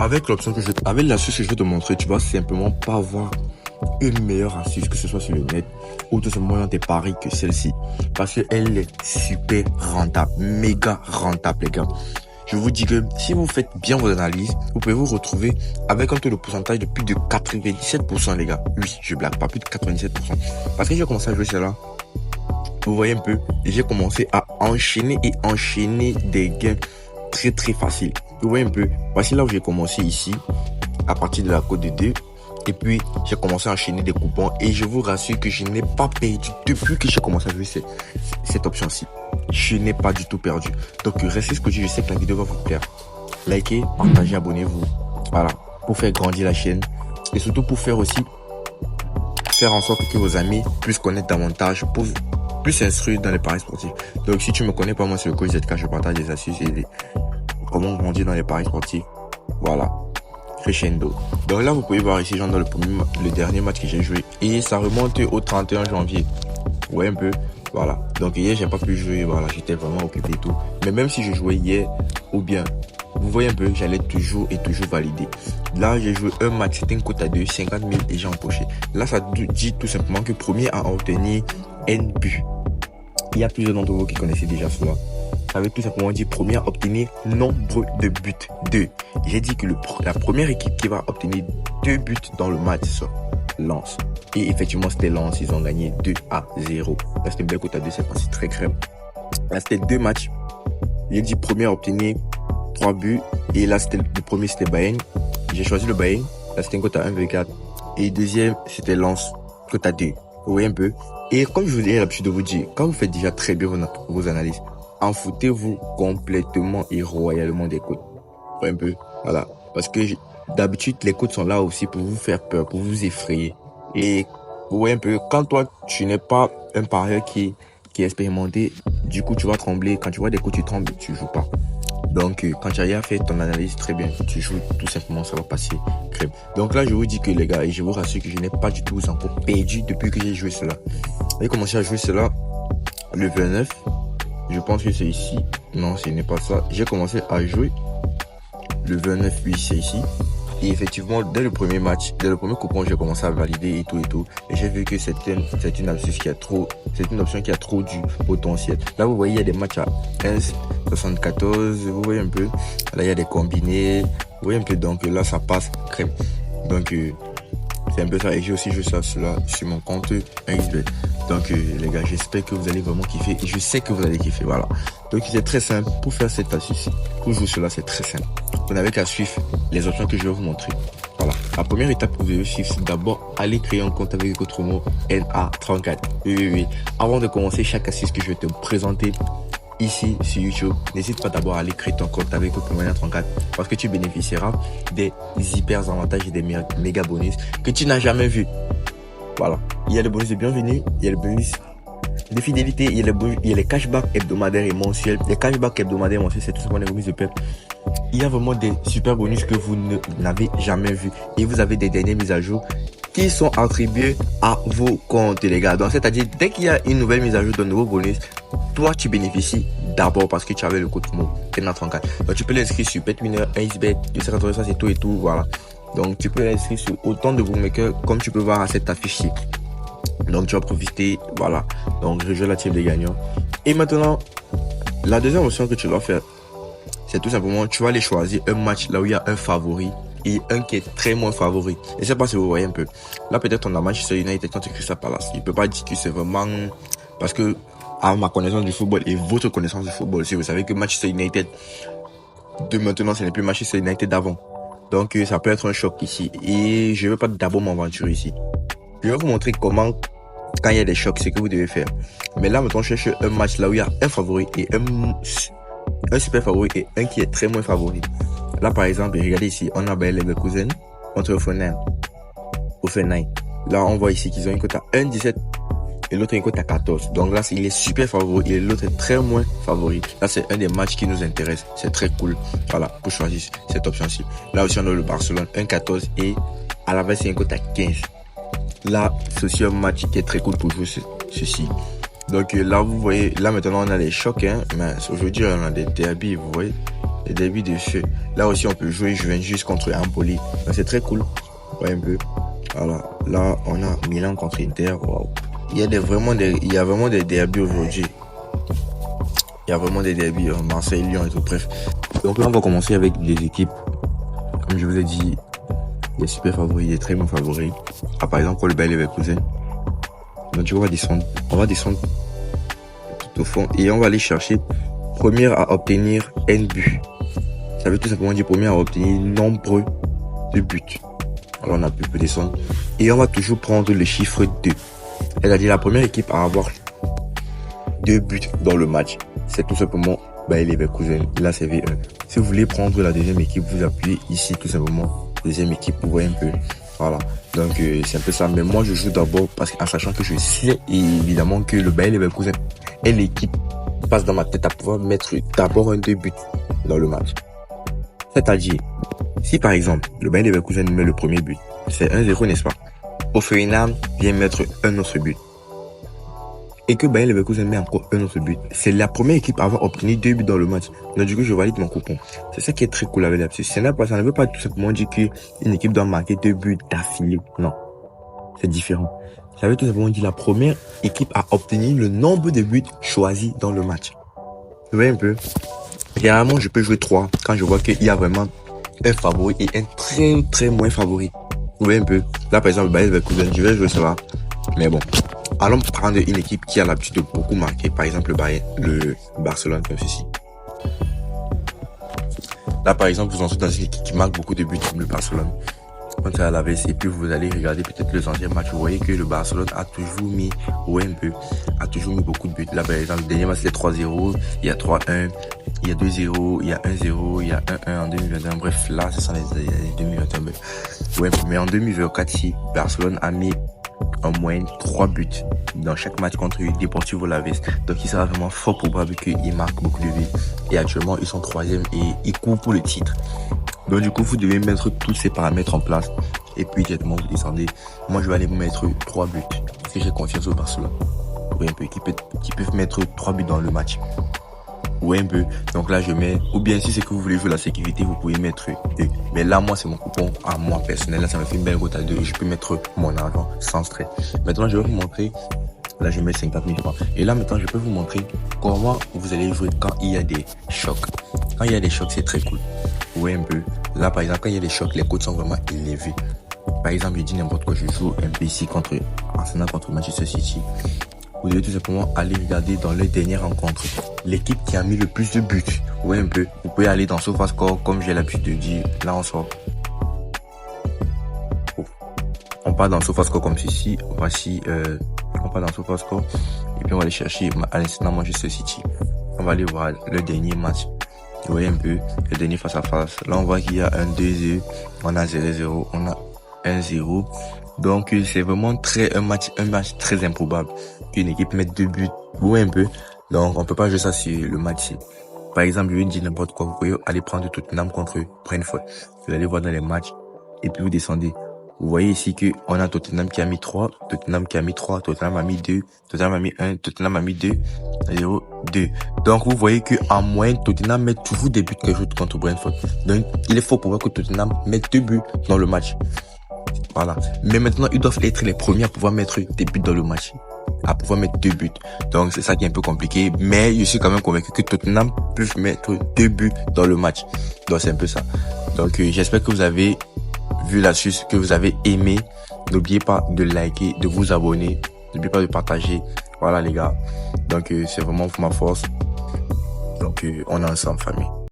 avec avec l'astuce que je vais te montrer, tu vas simplement pas avoir une meilleure astuce, que ce soit sur le net ou tout simplement dans tes paris, que celle-ci. Parce qu'elle est super rentable, méga rentable, les gars. Je vous dis que si vous faites bien vos analyses, vous pouvez vous retrouver avec un taux de pourcentage de plus de 97%, les gars. Oui, je blague pas, plus de 97%. Parce que j'ai commencé à jouer cela. Vous voyez un peu, j'ai commencé à enchaîner des gains très très faciles. Vous voyez un peu, voici là où j'ai commencé ici, à partir de la cote de 2. Et puis, j'ai commencé à enchaîner des coupons et je vous rassure que je n'ai pas perdu depuis que j'ai commencé à jouer cette option-ci. Je n'ai pas du tout perdu. Donc, restez scotché, je sais que la vidéo va vous plaire. Likez, partagez, abonnez-vous. Voilà, pour faire grandir la chaîne et surtout pour faire en sorte que vos amis puissent connaître davantage, pour plus s'instruire dans les paris sportifs. Donc, si tu me connais pas, moi, c'est le coach ZK, je partage des astuces et comment grandir dans les paris sportifs. Voilà. Crescendo. Donc là, vous pouvez voir ici, genre dans le dernier match que j'ai joué. Et ça remonte au 31 janvier. Vous voyez un peu. Voilà. Donc hier, j'ai pas pu jouer. Voilà, j'étais vraiment occupé et tout. Mais même si je jouais hier, ou bien, vous voyez un peu, j'allais toujours valider. Là, j'ai joué un match, c'était une cote à 2, 50 000 et j'ai empoché. Là, ça dit tout simplement que premier à obtenir N but. Il y a plusieurs d'entre vous qui connaissaient déjà cela. Ça veut tout simplement dire premier à obtenir nombre de buts. 2. J'ai dit que la première équipe qui va obtenir 2 buts dans le match, c'est Lens. Et effectivement, c'était Lens. Ils ont gagné 2-0. Là, c'était une belle cote à 2, c'est passé très crème. Là, c'était 2 matchs. J'ai dit premier à obtenir 3 buts. Et là, le premier, c'était Bayern. J'ai choisi le Bayern. Là, c'était une cote à 1,4. Et deuxième, c'était Lens. Cote à 2. Vous voyez un peu. Et comme je vous ai l'habitude de vous dire, quand vous faites déjà très bien vos analyses, en foutez-vous complètement et royalement des cotes. Un peu, voilà. Parce que d'habitude, les cotes sont là aussi pour vous faire peur, pour vous effrayer. Et vous voyez un peu, quand toi, tu n'es pas un parieur qui est expérimenté, du coup, tu vas trembler. Quand tu vois des cotes, tu trembles, tu joues pas. Donc, quand tu as déjà fait ton analyse très bien, tu joues tout simplement, ça va passer crème. Donc là, je vous dis que les gars, et je vous rassure que je n'ai pas du tout encore perdu depuis que j'ai joué cela. J'ai commencé à jouer cela le 29. Je pense que c'est ici. Non, ce n'est pas ça. J'ai commencé à jouer le 29, oui, c'est ici. Et effectivement, dès le premier match, dès le premier coupon, j'ai commencé à valider et tout. Et j'ai vu que c'est une astuce qui a trop, c'est une option qui a trop du potentiel. Là, vous voyez, il y a des matchs à 1,74. Vous voyez un peu. Là, il y a des combinés. Vous voyez un peu. Donc là, ça passe crème. Donc, c'est un peu ça. Et j'ai aussi joué cela sur mon compte XBet. Donc les gars, j'espère que vous allez vraiment kiffer. Et je sais que vous allez kiffer. Voilà. Donc c'est très simple. Pour faire cette astuce, pour jouer cela, c'est très simple. Vous n'avez qu'à suivre les options que je vais vous montrer. Voilà. La première étape que vous devez suivre, c'est d'abord aller créer un compte avec votre mot NA34. Oui. Avant de commencer chaque astuce que je vais te présenter ici sur YouTube, n'hésite pas d'abord à aller créer ton compte avec votre mot NA34 parce que tu bénéficieras des hyper avantages et des méga bonus que tu n'as jamais vu. Voilà. Il y a le bonus de bienvenue, il y a le bonus de fidélité, il y a les cashbacks hebdomadaires et mensuels. Les cashbacks hebdomadaires et mensuels, c'est tout simplement les remises de PEP. Il y a vraiment des super bonus que vous n'avez jamais vu. Et vous avez des dernières mises à jour qui sont attribuées à vos comptes, les gars. Donc, c'est-à-dire, dès qu'il y a une nouvelle mise à jour d'un nouveau bonus, toi, tu bénéficies d'abord parce que tu avais le code promo TENA34. Donc, tu peux l'inscrire sur BetWinner, XBet, 280, ça c'est tout et tout, voilà. Donc, tu peux l'inscrire sur autant de bookmakers comme tu peux voir à cette affiche-ci. Donc, tu vas profiter, voilà. Donc, rejoins la team des gagnants. Et maintenant, la deuxième option que tu dois faire, c'est tout simplement, tu vas aller choisir un match là où il y a un favori et un qui est très moins favori. Et je sais pas si vous voyez un peu. Là, peut-être on a Manchester United contre Crystal Palace. Il peut pas dire que c'est vraiment parce que à ma connaissance du football et votre connaissance du football, si vous savez que Manchester United de maintenant, ce n'est plus Manchester United d'avant. Donc, ça peut être un choc ici. Et je ne veux pas d'abord m'aventurer ici. Je vais vous montrer comment, quand il y a des chocs, ce que vous devez faire. Mais là, maintenant, je cherche un match là où il y a un favori et un super favori et un qui est très moins favori. Là, par exemple, regardez ici, on a Bayer Leverkusen contre Offenheim. Là, on voit ici qu'ils ont une cote à 1,17 et l'autre une cote à 14. Donc là, il est super favori et l'autre est très moins favori. Là, c'est un des matchs qui nous intéresse. C'est très cool. Voilà, pour choisir cette option-ci. Là aussi, on a le Barcelone 1,14 et à la base, c'est une cote à 15. Là, c'est aussi un match qui est très cool pour jouer ceci. Donc là, vous voyez, là maintenant, on a les chocs. Mais aujourd'hui, on a des derbies, vous voyez. les derbies de feu. Là aussi, on peut jouer Juventus contre Empoli. Donc, c'est très cool. Ouais, un peu. Voilà. Là, on a Milan contre Inter. Waouh. Il y a vraiment des derbies aujourd'hui. Il y a vraiment des derbies, Marseille, Lyon et tout, bref. Donc là, on va commencer avec les équipes. Comme je vous ai dit, des super favoris, des très bons favoris. Ah, par exemple, pour le Bayer Leverkusen. Donc, on va descendre tout au fond et on va aller chercher première à obtenir N buts. Ça veut tout simplement dire première à obtenir nombre de buts. Alors, on a pu descendre et on va toujours prendre le chiffre 2. C'est-à-dire la première équipe à avoir 2 buts dans le match. C'est tout simplement Bayer Leverkusen. Là, c'est V1. Si vous voulez prendre la deuxième équipe, vous appuyez ici tout simplement. Deuxième équipe, vous voyez un peu. Voilà. Donc, c'est un peu ça. Mais moi, je joue d'abord parce qu'en sachant que je sais évidemment que le Bayer Leverkusen est l'équipe qui passe dans ma tête à pouvoir mettre d'abord un 2 buts dans le match. C'est-à-dire, si par exemple, le Bayer Leverkusen met le premier but, c'est 1-0, n'est-ce pas? Hoffenheim vient mettre un autre but. Et que Bayer Leverkusen met encore un autre but. C'est la première équipe à avoir obtenu 2 buts dans le match. Donc du coup, je valide mon coupon. C'est ça qui est très cool avec la psy. Ça ne veut pas tout simplement dire qu'une équipe doit marquer 2 buts d'affilée. Non. C'est différent. Ça veut tout simplement dire la première équipe à obtenir le nombre de buts choisis dans le match. Vous voyez un peu? Généralement, je peux jouer 3 quand je vois qu'il y a vraiment un favori et un très très moins favori. Vous voyez un peu? Là, par exemple, Bayer Leverkusen, je vais jouer cela. Mais bon. Allons prendre une équipe qui a l'habitude de beaucoup marquer, par exemple le Barcelone comme ceci. Là par exemple, vous entrez dans une équipe qui marque beaucoup de buts comme le Barcelone. Quand c'est à la baisse et puis vous allez regarder peut-être les anciens matchs, vous voyez que le Barcelone a toujours mis, a toujours mis beaucoup de buts. Là par exemple, le dernier match c'est 3-0, il y a 3-1, il y a 2-0, il y a 1-0, il y a 1-1 en 2021. Bref, là ce sont les 2021. Ouais, mais en 2024, si Barcelone a mis en moyenne 3 buts dans chaque match contre Deportivo Alavés. Donc il sera vraiment fort probable qu'ils marquent beaucoup de buts. Et actuellement ils sont 3e et ils courent pour le titre. Donc du coup vous devez mettre tous ces paramètres en place. Et puis directement vous descendez. Moi je vais aller vous mettre 3 buts. Parce que j'ai confiance au Barcelone. Oui, un peu qui peuvent mettre 3 buts dans le match. Oui, un peu. Donc là, je mets, ou bien si c'est que vous voulez jouer la sécurité, vous pouvez mettre 2. Mais là, moi, c'est mon coupon à moi personnel. Là, ça me fait une belle cote à 2. Je peux mettre mon argent sans stress. Maintenant, je vais vous montrer. Là, je mets 50 000 francs. Et là, maintenant, je peux vous montrer comment vous allez jouer quand il y a des chocs. Quand il y a des chocs, c'est très cool. Oui, un peu. Là, par exemple, quand il y a des chocs, les cotes sont vraiment élevées. Par exemple, je dis n'importe quoi. Je joue un PC contre Arsenal contre Manchester City. Vous devez tout simplement aller regarder dans les dernières rencontres l'équipe qui a mis le plus de buts. Ouais, un peu. Vous pouvez aller dans SofaScore comme j'ai l'habitude de dire. Là, on sort. On part dans SofaScore comme ceci. Voici, on part dans SofaScore. Et puis on va aller chercher à l'instant Manchester City. On va aller voir le dernier match. Vous voyez un peu le dernier face à face. Là, on voit qu'il y a un 2-0. On a 0-0. On a 1-0. Donc c'est vraiment un match très improbable qu'une équipe mette 2 buts ou un peu. Donc on peut pas jouer ça sur le match. Par exemple, je vais dire n'importe quoi, vous pouvez aller prendre Tottenham contre Brentford. Vous allez voir dans les matchs et puis vous descendez. Vous voyez ici que on a Tottenham qui a mis 3, Tottenham qui a mis 3, Tottenham a mis 2, Tottenham a mis 1, Tottenham a mis 2, 0, 2. Donc vous voyez que en moyenne Tottenham met toujours des buts que joue contre Brentford. Donc il est fort pour voir que Tottenham mette 2 buts dans le match. Voilà. Mais maintenant, ils doivent être les premiers à pouvoir mettre des buts dans le match. À pouvoir mettre 2 buts. Donc, c'est ça qui est un peu compliqué. Mais je suis quand même convaincu que Tottenham peut mettre 2 buts dans le match. Donc, c'est un peu ça. Donc, j'espère que vous avez vu l'astuce, que vous avez aimé. N'oubliez pas de liker, de vous abonner. N'oubliez pas de partager. Voilà, les gars. Donc, c'est vraiment pour ma force. Donc, on est ensemble, famille.